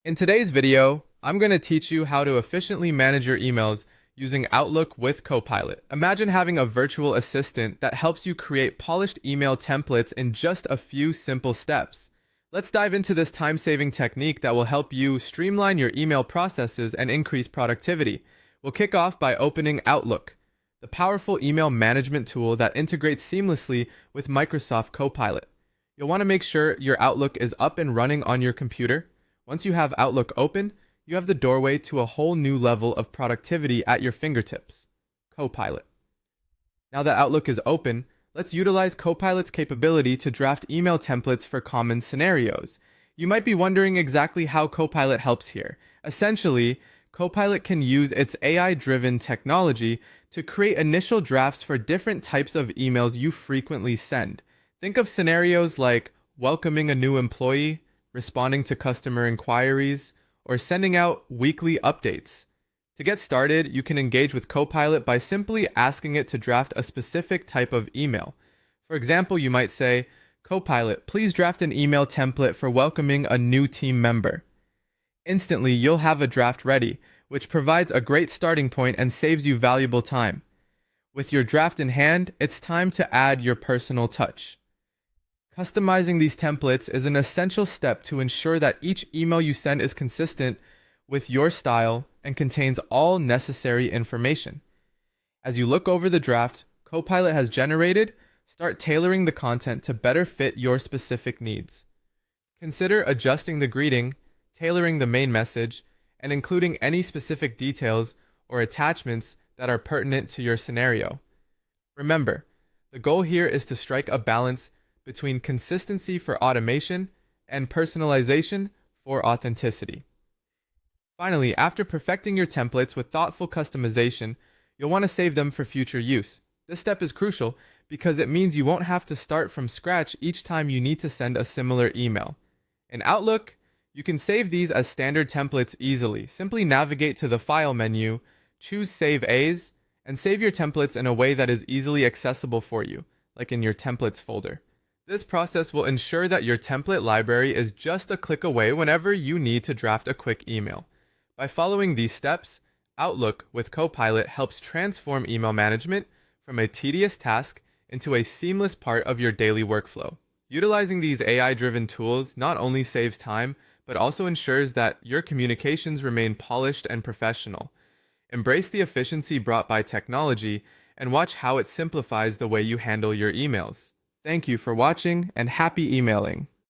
In today's video, I'm going to teach you how to efficiently manage your emails using Outlook with Copilot. Imagine having a virtual assistant that helps you create polished email templates in just a few simple steps. Let's dive into this time-saving technique that will help you streamline your email processes and increase productivity. We'll kick off by opening Outlook, the powerful email management tool that integrates seamlessly with Microsoft Copilot. You'll want to make sure your Outlook is up and running on your computer. Once you have Outlook open, you have the doorway to a whole new level of productivity at your fingertips. Copilot. Now that Outlook is open, let's utilize Copilot's capability to draft email templates for common scenarios. You might be wondering exactly how Copilot helps here. Essentially, Copilot can use its AI-driven technology to create initial drafts for different types of emails you frequently send. Think of scenarios like welcoming a new employee, responding to customer inquiries, or sending out weekly updates. To get started, you can engage with Copilot by simply asking it to draft a specific type of email. For example, you might say, "Copilot, please draft an email template for welcoming a new team member." Instantly, you'll have a draft ready, which provides a great starting point and saves you valuable time. With your draft in hand, it's time to add your personal touch. Customizing these templates is an essential step to ensure that each email you send is consistent with your style and contains all necessary information. As you look over the draft Copilot has generated, start tailoring the content to better fit your specific needs. Consider adjusting the greeting, tailoring the main message, and including any specific details or attachments that are pertinent to your scenario. Remember, the goal here is to strike a balance between consistency for automation and personalization for authenticity. Finally, after perfecting your templates with thoughtful customization, you'll want to save them for future use. This step is crucial because it means you won't have to start from scratch each time you need to send a similar email. In Outlook, you can save these as standard templates easily. Simply navigate to the File menu, choose Save As, and save your templates in a way that is easily accessible for you, like in your Templates folder. This process will ensure that your template library is just a click away whenever you need to draft a quick email. By following these steps, Outlook with Copilot helps transform email management from a tedious task into a seamless part of your daily workflow. Utilizing these AI-driven tools not only saves time, but also ensures that your communications remain polished and professional. Embrace the efficiency brought by technology and watch how it simplifies the way you handle your emails. Thank you for watching and happy emailing.